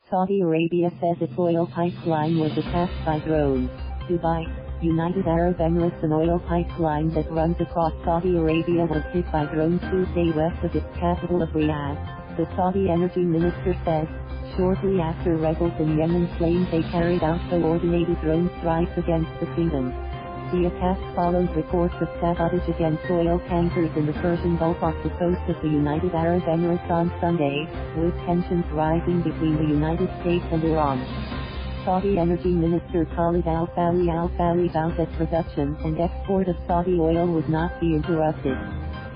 Saudi Arabia says its oil pipeline was attacked by drones. Dubai, United Arab Emirates. An oil pipeline that runs across Saudi Arabia was hit by drones Tuesday west of its capital of Riyadh, the Saudi Energy Minister said, shortly after rebels in Yemen claimed they carried out coordinated drone strikes against the kingdom. The attack followed reports of sabotage against oil tankers in the Persian Gulf off the coast of the United Arab Emirates on Sunday, with tensions rising between the United States and Iran. Saudi Energy Minister Khalid al-Falih vowed that production and export of Saudi oil would not be interrupted.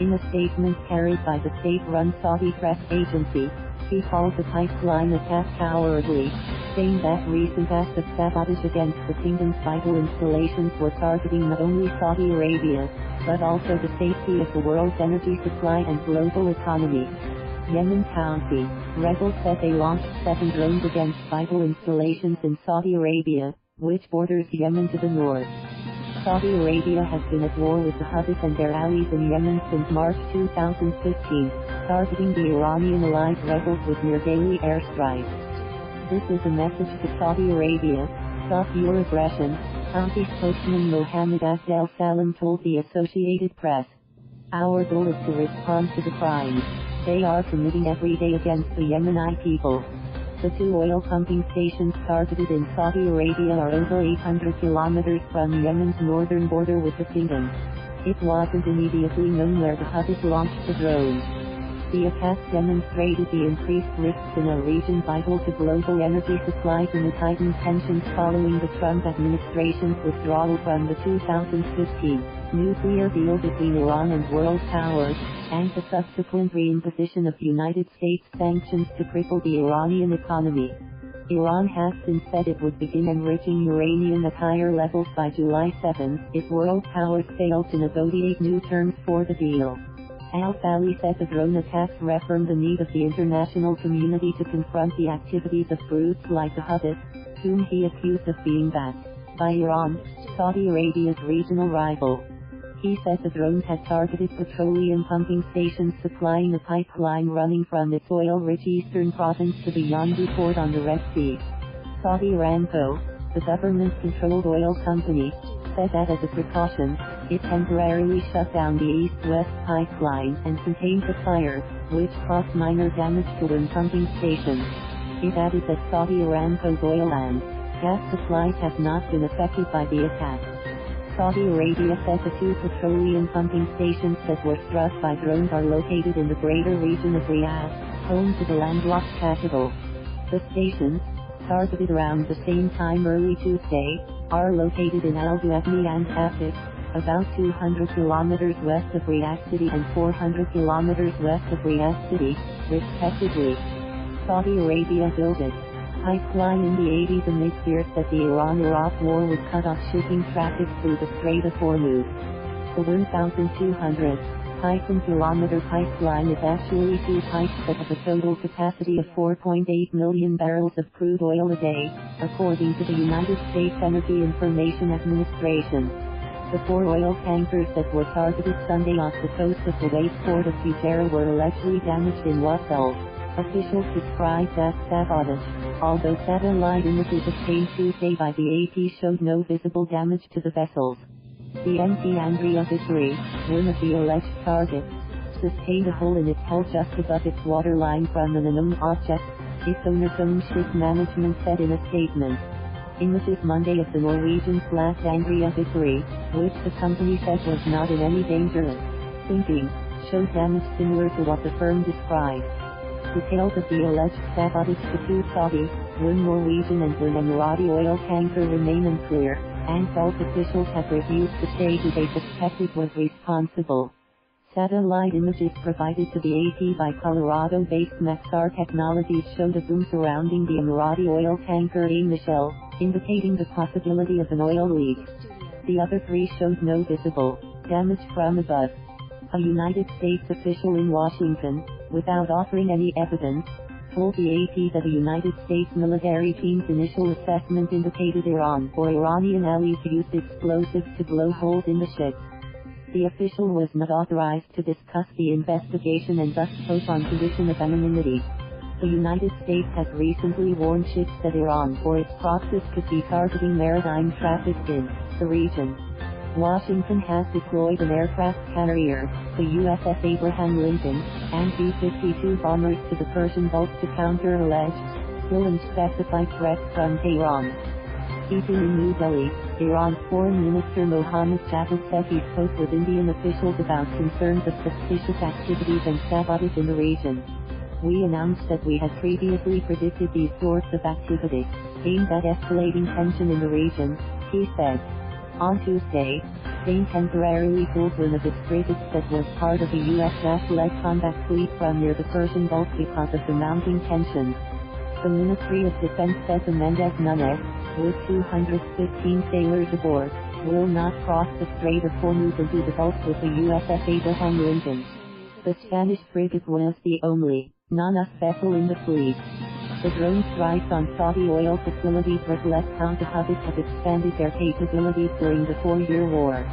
In a statement carried by the state-run Saudi press agency, he called the pipeline attack cowardly, saying that recent acts of sabotage against the kingdom's vital installations were targeting not only Saudi Arabia, but also the safety of the world's energy supply and global economy. Yemen's Houthi rebels said they launched 7 drones against vital installations in Saudi Arabia, which borders Yemen to the north. Saudi Arabia has been at war with the Houthis and their allies in Yemen since March 2015, targeting the Iranian-allied rebels with near-daily airstrikes. This is a message to Saudi Arabia: stop your aggression, Houthi spokesman Mohammed Abdel-Salam told the Associated Press. Our goal is to respond to the crimes they are committing every day against the Yemeni people. The 2 oil pumping stations targeted in Saudi Arabia are over 800 kilometers from Yemen's northern border with the kingdom. It wasn't immediately known where the Houthis launched the drones. The attack demonstrated the increased risks in a region vital to global energy supplies amid heightened tensions following the Trump administration's withdrawal from the 2015 nuclear deal between Iran and world powers, and the subsequent reimposition of United States sanctions to cripple the Iranian economy. Iran has since said it would begin enriching uranium at higher levels by July 7, if world powers fail to negotiate new terms for the deal. Al-Falih said the drone attacks reaffirmed the need of the international community to confront the activities of brutes like the Houthis, whom he accused of being backed by Iran, Saudi Arabia's regional rival. He said the drones had targeted petroleum pumping stations supplying a pipeline running from its oil-rich eastern province to the Yanbu Port on the Red Sea. Saudi Aramco, the government-controlled oil company, said that as a precaution, it temporarily shut down the east-west pipeline and contained the fire, which caused minor damage to one pumping station. It added that Saudi Aramco's oil and gas supplies have not been affected by the attack. Saudi Arabia said the 2 petroleum pumping stations that were struck by drones are located in the greater region of Riyadh, home to the landlocked capital. The stations, targeted around the same time early Tuesday, are located in al-Duadmi and Afik, about 200 kilometers west of Riyadh City and 400 kilometers west of Riyadh City, respectively. Saudi Arabia built its pipeline in the 80s amid fears that the Iran-Iraq war would cut off shipping traffic through the Strait of Hormuz. The 1,200 kilometer pipeline is actually 2 pipes that have a total capacity of 4.8 million barrels of crude oil a day, according to the United States Energy Information Administration. The 4 oil tankers that were targeted Sunday off the coast of the Kuwait port of Fujairah were allegedly damaged in what officials described as sabotage, although satellite images obtained Tuesday by the AP showed no visible damage to the vessels. The MT Andrea Victory, one of the alleged targets, sustained a hole in its hull just above its waterline from an unknown object, its owner Thome Ship Management said in a statement. Images Monday of the Norwegian-flagged Andrea Victory, which the company said was not in any danger of sinking, showed damage similar to what the firm described. Details of the alleged sabotage to 2 Saudi, 1 Norwegian and 1 Emirati oil tanker remain unclear, and Gulf officials have refused to say who they suspected was responsible. Satellite images provided to the AP by Colorado-based Maxar Technologies showed a boom surrounding the Emirati oil tanker Michelle, indicating the possibility of an oil leak. The other 3 showed no visible damage from above. A United States official in Washington, without offering any evidence, told the AP that a United States military team's initial assessment indicated Iran or Iranian-allied used explosives to blow holes in the ship. The official was not authorized to discuss the investigation and thus spoke on condition of anonymity. The United States has recently warned ships that Iran or its proxies could be targeting maritime traffic in the region. Washington has deployed an aircraft carrier, the USS Abraham Lincoln, and B-52 bombers to the Persian Gulf to counter alleged, still-unspecified threats from Tehran. Speaking in New Delhi, Iran's Foreign Minister Mohammed Abdel-Salam spoke with Indian officials about concerns of suspicious activities and sabotage in the region. We announced that we had previously predicted these sorts of activities, aimed at escalating tension in the region, he said. On Tuesday, Spain temporarily pulled one of its frigates that was part of a U.S. NAS-led combat fleet from near the Persian Gulf because of the mounting tensions. The Ministry of Defense says the Mendez Nunes, with 215 sailors aboard, will not cross the Strait of Hormuz into the Gulf with the USS Abraham Lincoln. The Spanish frigate was the only non-US vessel in the fleet. The drone strikes on Saudi oil facilities reflect how the Houthis have expanded their capabilities during the 4-year war.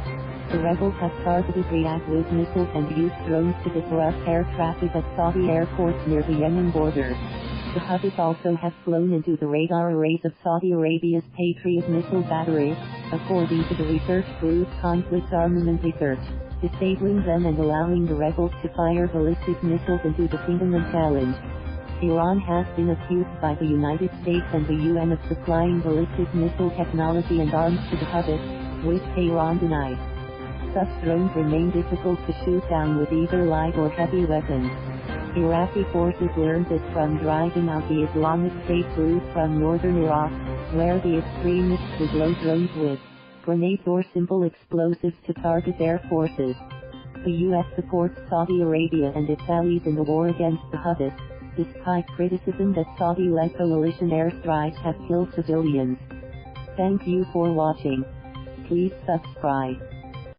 The rebels have targeted Riyadh with missiles and used drones to disrupt air traffic at Saudi airports near the Yemen border. The Houthis also have flown into the radar arrays of Saudi Arabia's Patriot missile batteries, according to the research group Conflict Armament Research, disabling them and allowing the rebels to fire ballistic missiles into the kingdom unchallenged. Iran has been accused by the United States and the UN of supplying ballistic missile technology and arms to the Houthis, which Tehran denies. Such drones remain difficult to shoot down with either light or heavy weapons. Iraqi forces learned this from driving out the Islamic State route from northern Iraq, where the extremists would load drones with grenades or simple explosives to target air forces. The U.S. supports Saudi Arabia and its allies in the war against the Houthis, despite criticism that Saudi-led coalition airstrikes have killed civilians. Thank you for watching. Please subscribe.